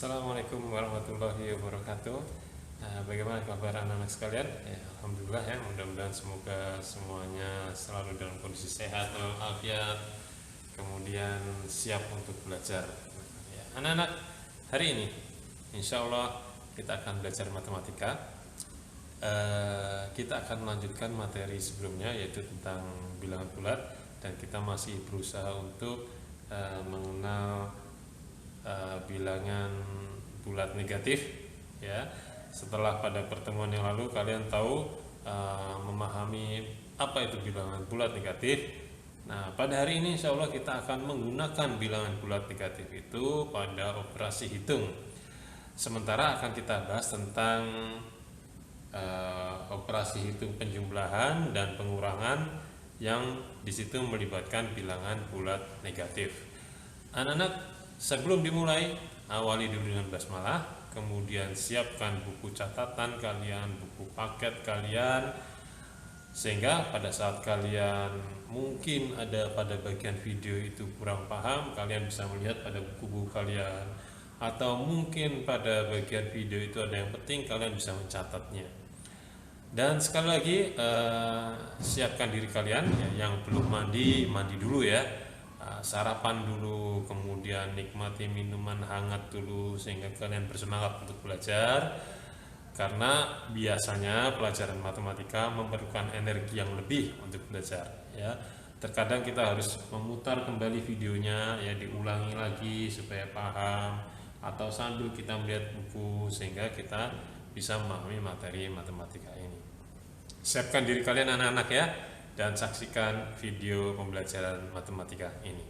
Assalamualaikum warahmatullahi wabarakatuh. Bagaimana kabar anak-anak sekalian? Ya, Alhamdulillah ya, mudah-mudahan semoga semuanya selalu dalam kondisi sehat walafiat, kemudian siap untuk belajar. Ya, anak-anak, hari ini insya Allah kita akan belajar matematika. Kita akan melanjutkan materi sebelumnya yaitu tentang bilangan bulat, dan kita masih berusaha untuk mengenal bilangan bulat negatif ya. Setelah pada pertemuan yang lalu kalian tahu memahami apa itu bilangan bulat negatif. Nah, pada hari ini insya Allah kita akan menggunakan bilangan bulat negatif itu pada operasi hitung. Sementara akan kita bahas tentang operasi hitung penjumlahan dan pengurangan yang disitu melibatkan bilangan bulat negatif. Anak-anak, sebelum dimulai, awali dulu dengan basmalah, kemudian siapkan buku catatan kalian, buku paket kalian, sehingga pada saat kalian mungkin ada pada bagian video itu kurang paham, kalian bisa melihat pada buku-buku kalian, atau mungkin pada bagian video itu ada yang penting, kalian bisa mencatatnya. Dan sekali lagi siapkan diri kalian ya, yang belum mandi dulu ya. Sarapan dulu, kemudian nikmati minuman hangat dulu sehingga kalian bersemangat untuk belajar. Karena biasanya pelajaran matematika memerlukan energi yang lebih untuk belajar ya. Terkadang kita harus memutar kembali videonya ya, diulangi lagi supaya paham, atau sambil kita melihat buku sehingga kita bisa memahami materi matematika ini. Siapkan diri kalian anak-anak ya, dan saksikan video pembelajaran matematika ini.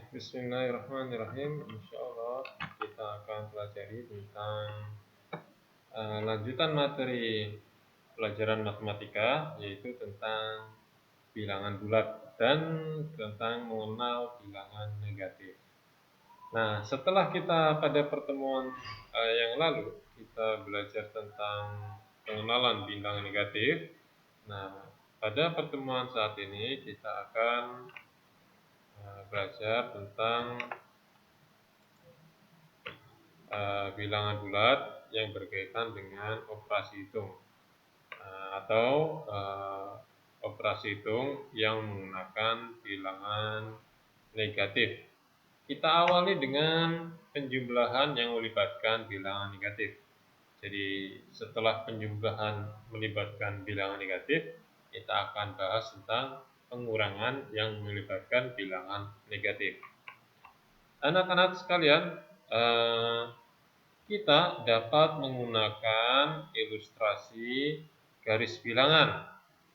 Bismillahirrahmanirrahim. Insya Allah kita akan pelajari tentang lanjutan materi pelajaran matematika, yaitu tentang bilangan bulat dan tentang mengenal bilangan negatif. Nah, setelah kita pada pertemuan yang lalu kita belajar tentang pengenalan bilangan negatif. Nah, pada pertemuan saat ini kita akan belajar tentang bilangan bulat yang berkaitan dengan operasi hitung atau operasi hitung yang menggunakan bilangan negatif. Kita awali dengan penjumlahan yang melibatkan bilangan negatif. Jadi setelah penjumlahan melibatkan bilangan negatif, kita akan bahas tentang pengurangan yang melibatkan bilangan negatif. Anak-anak sekalian, kita dapat menggunakan ilustrasi garis bilangan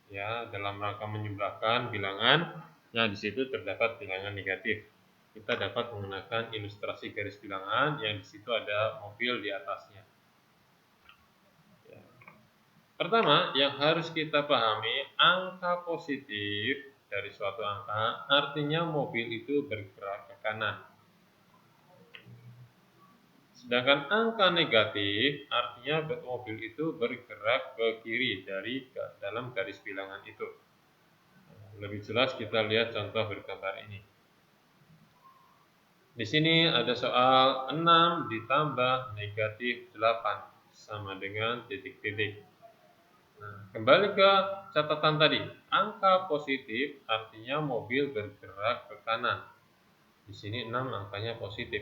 ya dalam rangka menjumlahkan bilangan yang di situ terdapat bilangan negatif. Kita dapat menggunakan ilustrasi garis bilangan yang di situ ada mobil di atasnya. Ya. Pertama, yang harus kita pahami, angka positif dari suatu angka artinya mobil itu bergerak ke kanan. Sedangkan angka negatif artinya mobil itu bergerak ke kiri dari dalam garis bilangan itu. Lebih jelas kita lihat contoh bergambar ini. Di sini ada soal 6 ditambah negatif 8 sama dengan titik-titik. Nah, kembali ke catatan tadi. Angka positif artinya mobil bergerak ke kanan. Di sini 6 angkanya positif.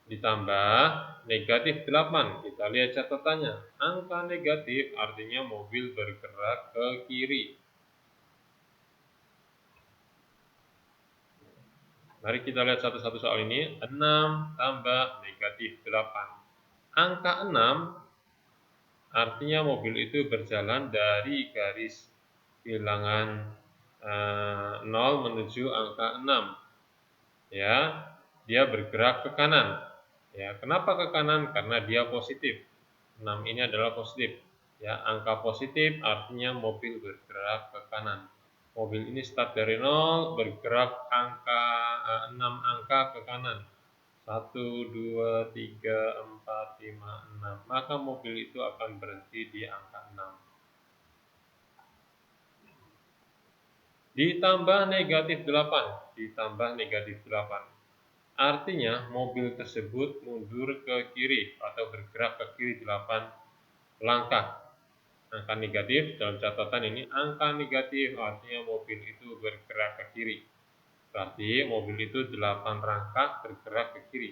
Ditambah negatif 8. Kita lihat catatannya. Angka negatif artinya mobil bergerak ke kiri. Mari kita lihat satu-satu soal ini. 6 tambah negatif 8. Angka 6 artinya mobil itu berjalan dari garis bilangan 0 menuju angka 6. Ya, dia bergerak ke kanan. Ya, kenapa ke kanan? Karena dia positif. 6 ini adalah positif. Ya, angka positif artinya mobil bergerak ke kanan. Mobil ini start dari 0, bergerak 6 angka ke kanan. 1, 2, 3, 4, 5, 6. Maka mobil itu akan berhenti di angka 6. Ditambah negatif 8, ditambah negatif 8. Artinya mobil tersebut mundur ke kiri atau bergerak ke kiri 8 langkah. Angka negatif dalam catatan ini angka negatif, artinya mobil itu bergerak ke kiri. Berarti mobil itu 8 langkah bergerak ke kiri.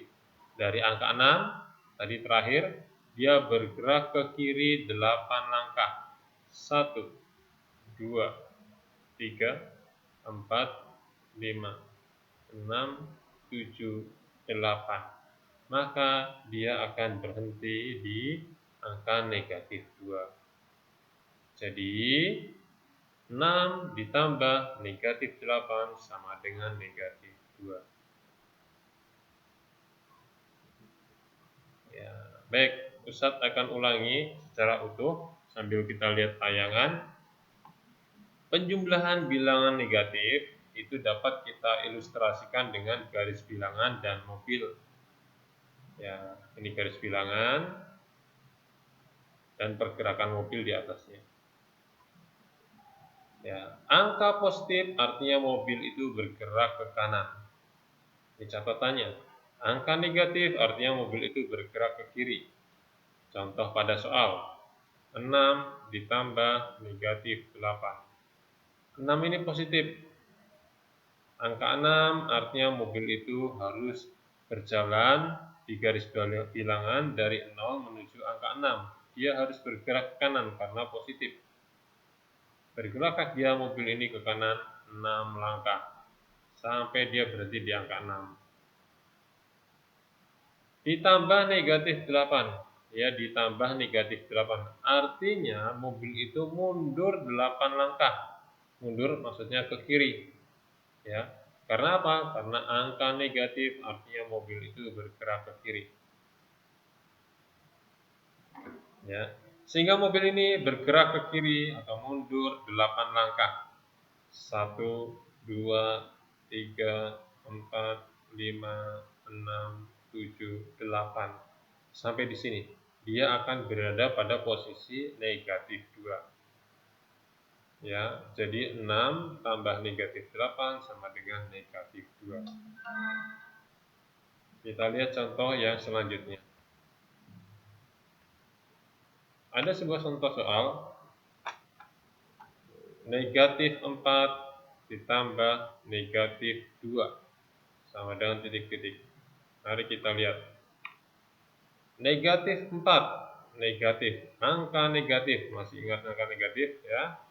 Dari angka 6 tadi terakhir dia bergerak ke kiri 8 langkah. 1, 2, 3, 4, 5, 6, 7, 8. Maka dia akan berhenti di angka negatif 2. Jadi 6 ditambah negatif 8 sama dengan negatif 2. Ya, baik, Ustadz akan ulangi secara utuh sambil kita lihat tayangan. Penjumlahan bilangan negatif itu dapat kita ilustrasikan dengan garis bilangan dan mobil. Ya, ini garis bilangan dan pergerakan mobil di atasnya. Ya, angka positif artinya mobil itu bergerak ke kanan. Ini catatannya. Angka negatif artinya mobil itu bergerak ke kiri. Contoh pada soal 6 ditambah negatif 8. 6 ini positif. Angka 6 artinya mobil itu harus berjalan di garis bilangan dari 0 menuju angka 6. Dia harus bergerak ke kanan karena positif. Bergerakkah dia mobil ini ke kanan 6 langkah sampai dia berhenti di angka 6. Ditambah negatif 8. Ya, ditambah negatif 8. Artinya mobil itu mundur 8 langkah. Mundur maksudnya ke kiri. Ya. Karena apa? Karena angka negatif artinya mobil itu bergerak ke kiri. Ya. Sehingga mobil ini bergerak ke kiri atau mundur 8 langkah. 1, 2, 3, 4, 5, 6, 7, 8. Sampai di sini. Dia akan berada pada posisi negatif 2. Ya, jadi 6 tambah negatif 8 sama dengan negatif 2. Kita lihat contoh yang selanjutnya. Ada sebuah contoh soal negatif 4 ditambah negatif 2 sama dengan titik-titik. Mari kita lihat. Negatif 4, negatif, angka negatif, masih ingat angka negatif ya.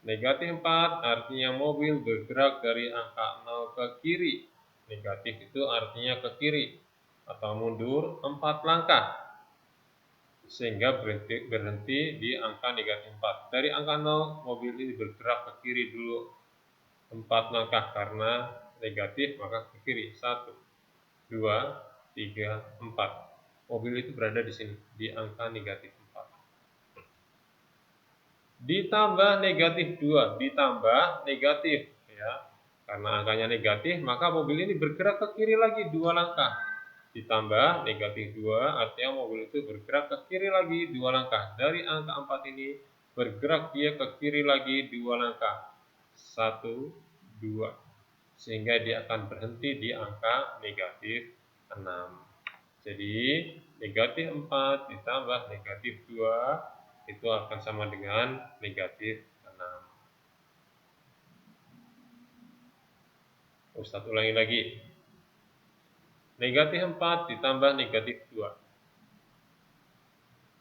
Negatif 4 artinya mobil bergerak dari angka 0 ke kiri. Negatif itu artinya ke kiri atau mundur 4 langkah. Sehingga berhenti di angka negatif 4. Dari angka 0, mobil ini bergerak ke kiri dulu 4 langkah karena negatif, maka ke kiri 1, 2, 3, 4. Mobil itu berada di sini, di angka negatif 4. Ditambah negatif 2, ditambah negatif ya. Karena angkanya negatif, maka mobil ini bergerak ke kiri lagi 2 langkah. Ditambah negatif 2 artinya mobil itu bergerak ke kiri lagi 2 langkah. Dari angka 4 ini bergerak dia ke kiri lagi 2 langkah. 1, 2. Sehingga dia akan berhenti di angka negatif 6. Jadi negatif 4 ditambah negatif 2 itu akan sama dengan negatif 6. Ustadz ulangi lagi. Negatif 4 ditambah negatif 2.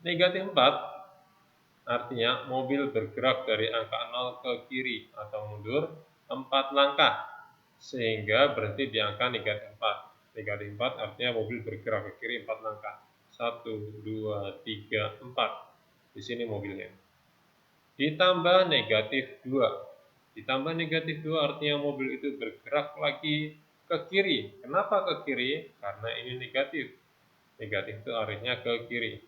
Negatif 4 artinya mobil bergerak dari angka 0 ke kiri atau mundur 4 langkah sehingga berhenti di angka negatif 4. Negatif 4 artinya mobil bergerak ke kiri 4 langkah. 1, 2, 3, 4. Di sini mobilnya. Ditambah negatif 2. Ditambah negatif 2 artinya mobil itu bergerak lagi ke kiri. Kenapa ke kiri? Karena ini negatif. Negatif itu arahnya ke kiri.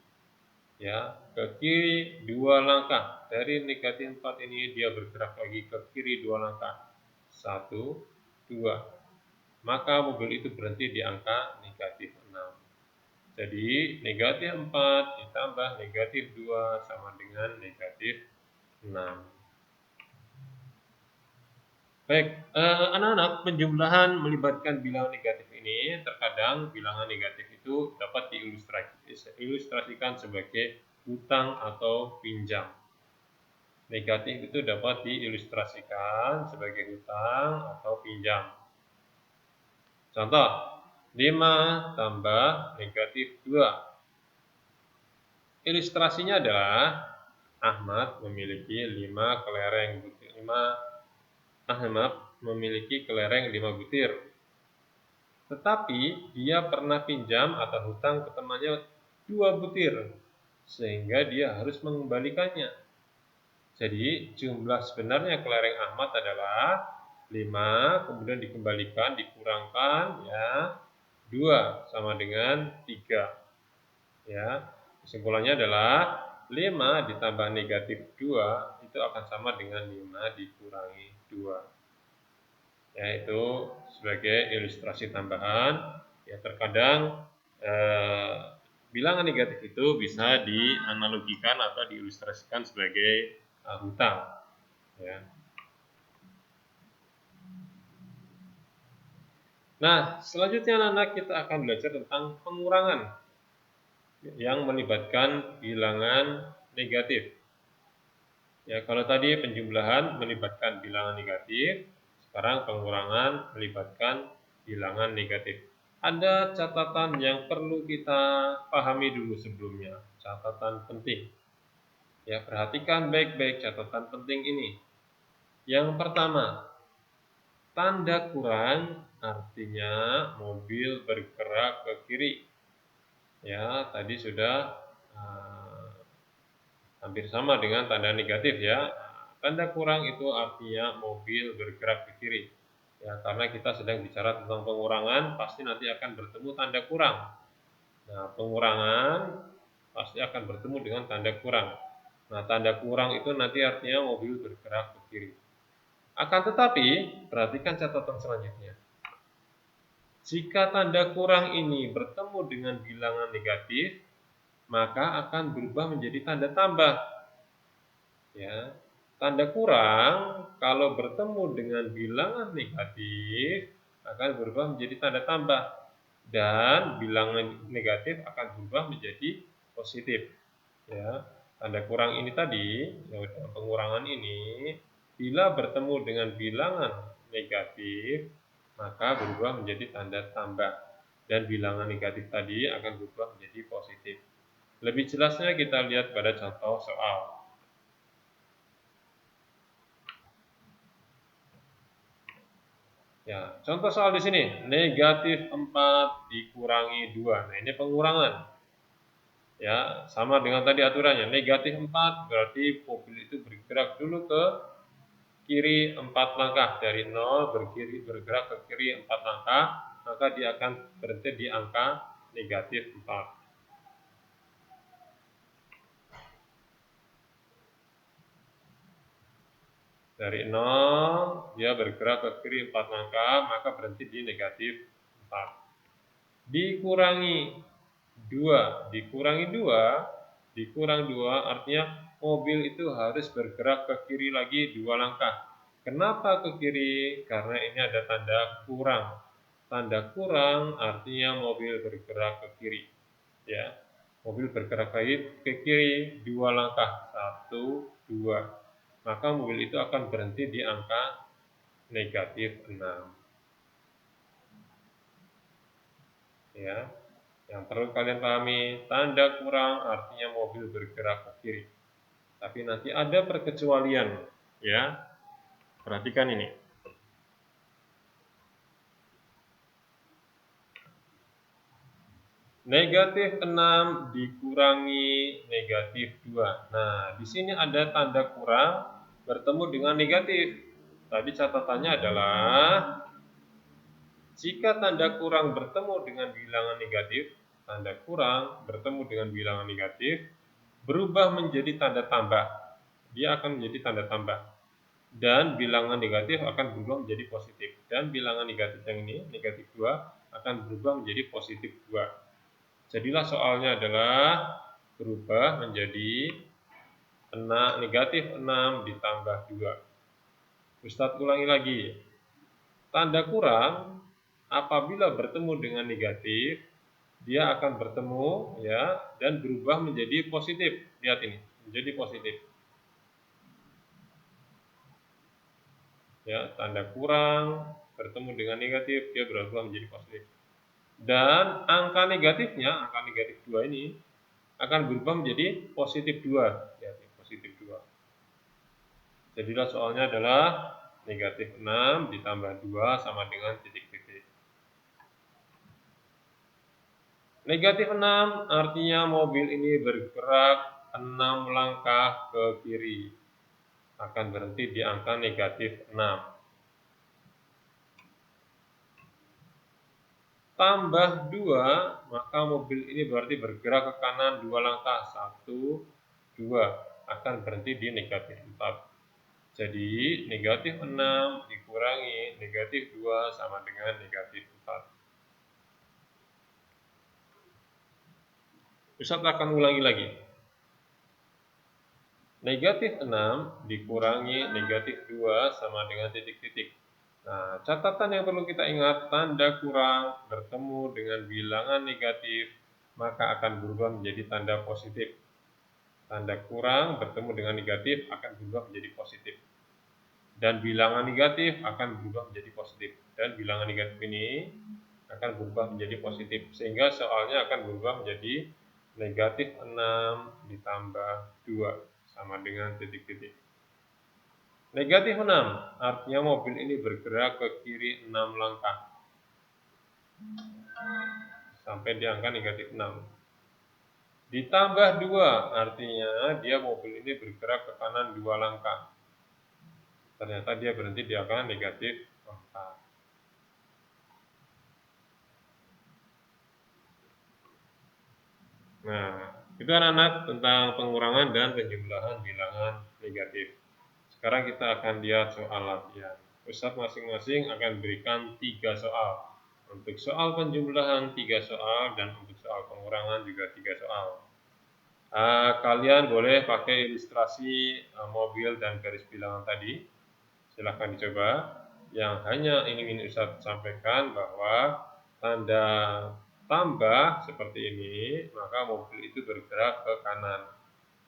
Ya, ke kiri 2 langkah. Dari negatif 4 ini dia bergerak lagi ke kiri 2 langkah. 1, 2. Maka mobil itu berhenti di angka negatif 6. Jadi negatif 4 ditambah negatif 2 sama dengan negatif 6. Baik, anak-anak, penjumlahan melibatkan bilangan negatif ini, terkadang bilangan negatif itu dapat diilustrasikan sebagai hutang atau pinjam. Negatif itu dapat diilustrasikan sebagai hutang atau pinjam. Contoh, 5 tambah negatif 2. Ilustrasinya adalah Ahmad memiliki 5 butir. Tetapi dia pernah pinjam atau hutang ke temannya 2 butir, sehingga dia harus mengembalikannya. Jadi jumlah sebenarnya kelereng Ahmad adalah 5, kemudian dikembalikan, dikurangkan ya 2 sama dengan 3. Ya, kesimpulannya adalah 5 ditambah negatif 2 itu akan sama dengan 5 dikurangi 2. Yaitu sebagai ilustrasi tambahan. Ya, terkadang bilangan negatif itu bisa dianalogikan atau diilustrasikan sebagai hutang. Ya. Nah, selanjutnya anak-anak kita akan belajar tentang pengurangan yang melibatkan bilangan negatif. Ya, kalau tadi penjumlahan melibatkan bilangan negatif, sekarang pengurangan melibatkan bilangan negatif. Ada catatan yang perlu kita pahami dulu sebelumnya, catatan penting. Ya, perhatikan baik-baik catatan penting ini. Yang pertama, tanda kurang artinya mobil bergerak ke kiri. Ya, tadi sudah hampir sama dengan tanda negatif ya. Tanda kurang itu artinya mobil bergerak ke kiri. Ya, karena kita sedang bicara tentang pengurangan, pasti nanti akan bertemu tanda kurang. Nah, pengurangan pasti akan bertemu dengan tanda kurang. Nah, tanda kurang itu nanti artinya mobil bergerak ke kiri. Akan tetapi, perhatikan catatan selanjutnya. Jika tanda kurang ini bertemu dengan bilangan negatif, maka akan berubah menjadi tanda tambah. Ya, tanda kurang kalau bertemu dengan bilangan negatif akan berubah menjadi tanda tambah, dan bilangan negatif akan berubah menjadi positif. Ya, tanda kurang ini tadi, dalam pengurangan ini, bila bertemu dengan bilangan negatif, maka berubah menjadi tanda tambah, dan bilangan negatif tadi akan berubah menjadi positif. Lebih jelasnya kita lihat pada contoh soal. Ya, contoh soal di sini, negatif 4 dikurangi 2. Nah, ini pengurangan. Ya, sama dengan tadi aturannya. Negatif 4 berarti mobil itu bergerak dulu ke kiri 4 langkah. Dari 0 bergerak ke kiri 4 langkah, maka dia akan berhenti di angka negatif 4. Dari 0, dia bergerak ke kiri 4 langkah, maka berhenti di negatif 4. Dikurangi 2. Dikurang 2 artinya mobil itu harus bergerak ke kiri lagi 2 langkah. Kenapa ke kiri? Karena ini ada tanda kurang. Tanda kurang artinya mobil bergerak ke kiri. Ya, mobil bergerak ke kiri 2 langkah. 1, 2. Maka mobil itu akan berhenti di angka negatif 6. Ya, yang perlu kalian pahami, tanda kurang artinya mobil bergerak ke kiri. Tapi nanti ada perkecualian, ya. Perhatikan ini. Negatif 6 dikurangi negatif 2. Nah, di sini ada tanda kurang bertemu dengan negatif. Tadi catatannya adalah jika tanda kurang bertemu dengan bilangan negatif, tanda kurang bertemu dengan bilangan negatif, berubah menjadi tanda tambah. Dia akan menjadi tanda tambah. Dan bilangan negatif akan berubah menjadi positif. Dan bilangan negatif yang ini, negatif 2, akan berubah menjadi positif 2. Jadilah soalnya adalah berubah menjadi negatif 6 ditambah 2. Ustadz ulangi lagi. Tanda kurang apabila bertemu dengan negatif, dia akan bertemu ya dan berubah menjadi positif. Lihat ini, menjadi positif. Ya, tanda kurang bertemu dengan negatif, dia berubah menjadi positif. Dan angka negatifnya, angka negatif 2 ini akan berubah menjadi positif 2. Lihat, positif 2. Jadilah soalnya adalah negatif 6 ditambah 2 sama dengan titik-titik. Negatif 6 artinya mobil ini bergerak 6 langkah ke kiri. Akan berhenti di angka negatif 6. Tambah 2, maka mobil ini berarti bergerak ke kanan 2 langkah. 1, 2. Akan berhenti di negatif 4. Jadi negatif 6 dikurangi negatif 2 sama dengan negatif 4. Ustadz akan ulangi lagi. Negatif 6 dikurangi negatif 2 sama dengan titik-titik. Nah, catatan yang perlu kita ingat, tanda kurang bertemu dengan bilangan negatif, maka akan berubah menjadi tanda positif. Tanda kurang bertemu dengan negatif akan berubah menjadi positif. Dan bilangan negatif akan berubah menjadi positif. Dan bilangan negatif ini akan berubah menjadi positif. Sehingga soalnya akan berubah menjadi negatif 6 ditambah 2 sama dengan titik-titik. Negatif 6 artinya mobil ini bergerak ke kiri 6 langkah sampai di angka negatif 6. Ditambah 2 artinya dia mobil ini bergerak ke kanan 2 langkah. Ternyata dia berhenti di angka negatif 4. Nah, itu anak-anak tentang pengurangan dan penjumlahan bilangan negatif. Sekarang kita akan lihat soal latihan. Ustadz masing-masing akan berikan 3 soal. Untuk soal penjumlahan 3 soal dan untuk soal pengurangan juga 3 soal. Kalian boleh pakai ilustrasi mobil dan garis bilangan tadi. Silahkan dicoba. Yang hanya ingin Ustadz sampaikan bahwa tanda tambah seperti ini, maka mobil itu bergerak ke kanan.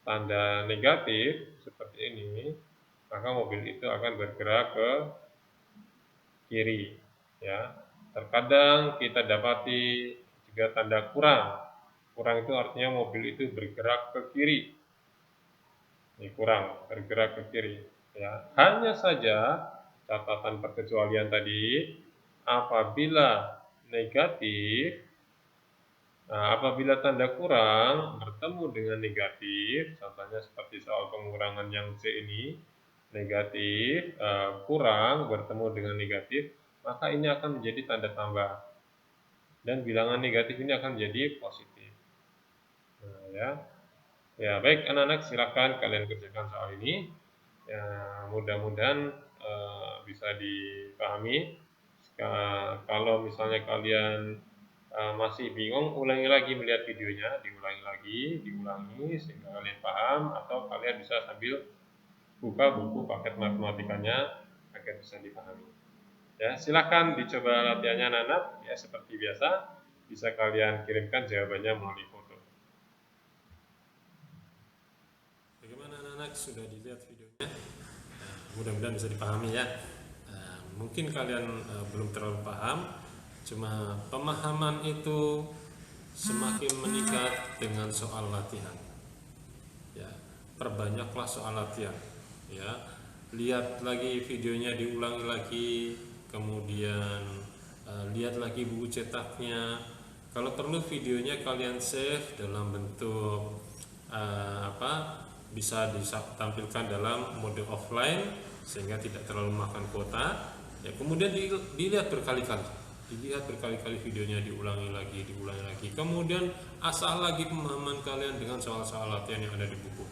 Tanda negatif seperti ini, maka mobil itu akan bergerak ke kiri. Ya, terkadang kita dapati juga tanda kurang. Kurang itu artinya mobil itu bergerak ke kiri. Ini kurang, bergerak ke kiri. Ya, hanya saja catatan perkecualian tadi, apabila negatif, apabila tanda kurang bertemu dengan negatif, contohnya seperti soal pengurangan yang C ini, negatif kurang bertemu dengan negatif, maka ini akan menjadi tanda tambah. Dan bilangan negatif ini akan menjadi positif. Nah, ya baik anak-anak, silakan kalian kerjakan soal ini. Ya, mudah-mudahan bisa dipahami. Kalau misalnya kalian masih bingung, ulangi lagi melihat videonya, diulangi sehingga kalian paham, atau kalian bisa sambil buka buku paket matematikanya agar bisa dipahami. Ya, silakan dicoba latihannya anak-anak. Ya, seperti biasa, bisa kalian kirimkan jawabannya melalui foto. Bagaimana anak-anak, sudah dilihat videonya? Mudah-mudahan bisa dipahami ya. Mungkin kalian belum terlalu paham, cuma pemahaman itu semakin meningkat dengan soal latihan. Ya, perbanyaklah soal latihan. Ya, lihat lagi videonya, diulangi lagi, kemudian lihat lagi buku cetaknya. Kalau perlu videonya kalian save dalam bentuk bisa ditampilkan dalam mode offline sehingga tidak terlalu makan kuota. Ya, kemudian dilihat berkali-kali videonya, diulangi lagi. Kemudian asah lagi pemahaman kalian dengan soal-soal latihan yang ada di buku.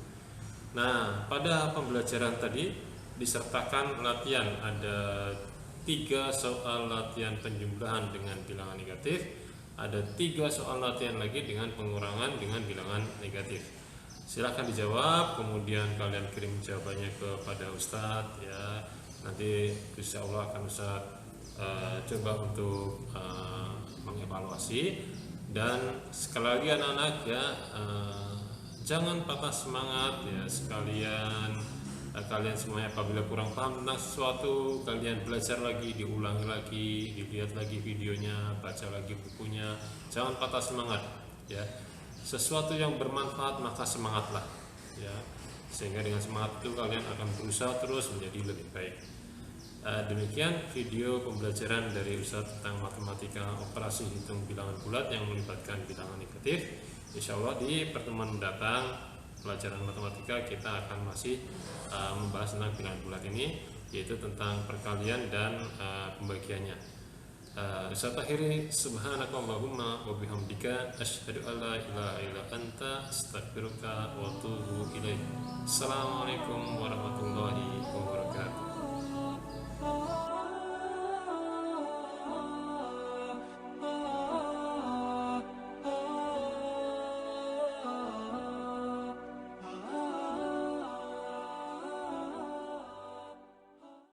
Nah, pada pembelajaran tadi disertakan latihan, ada 3 soal latihan penjumlahan dengan bilangan negatif, ada 3 soal latihan lagi dengan pengurangan dengan bilangan negatif. Silahkan dijawab, kemudian kalian kirim jawabannya kepada Ustadz ya. Nanti insya Allah akan Ustaz coba untuk mengevaluasi. Dan sekali lagi anak-anak ya, jangan patah semangat ya sekalian. Kalian semuanya apabila kurang paham tentang sesuatu, kalian belajar lagi, diulangi lagi, dilihat lagi videonya, baca lagi bukunya. Jangan patah semangat ya. Sesuatu yang bermanfaat maka semangatlah ya, sehingga dengan semangat itu kalian akan berusaha terus menjadi lebih baik. Demikian video pembelajaran dari Ustadz tentang matematika operasi hitung bilangan bulat yang melibatkan bilangan negatif. Insya Allah di pertemuan mendatang pelajaran matematika kita akan masih membahas tentang bilangan bulat ini, yaitu tentang perkalian dan pembagiannya. Ustaz akhiri, subhanakallahumma wa bihamdika asyhadu an la ilaha illa anta astaghfiruka wa atubu ilaik. Assalamualaikum warahmatullahi wabarakatuh.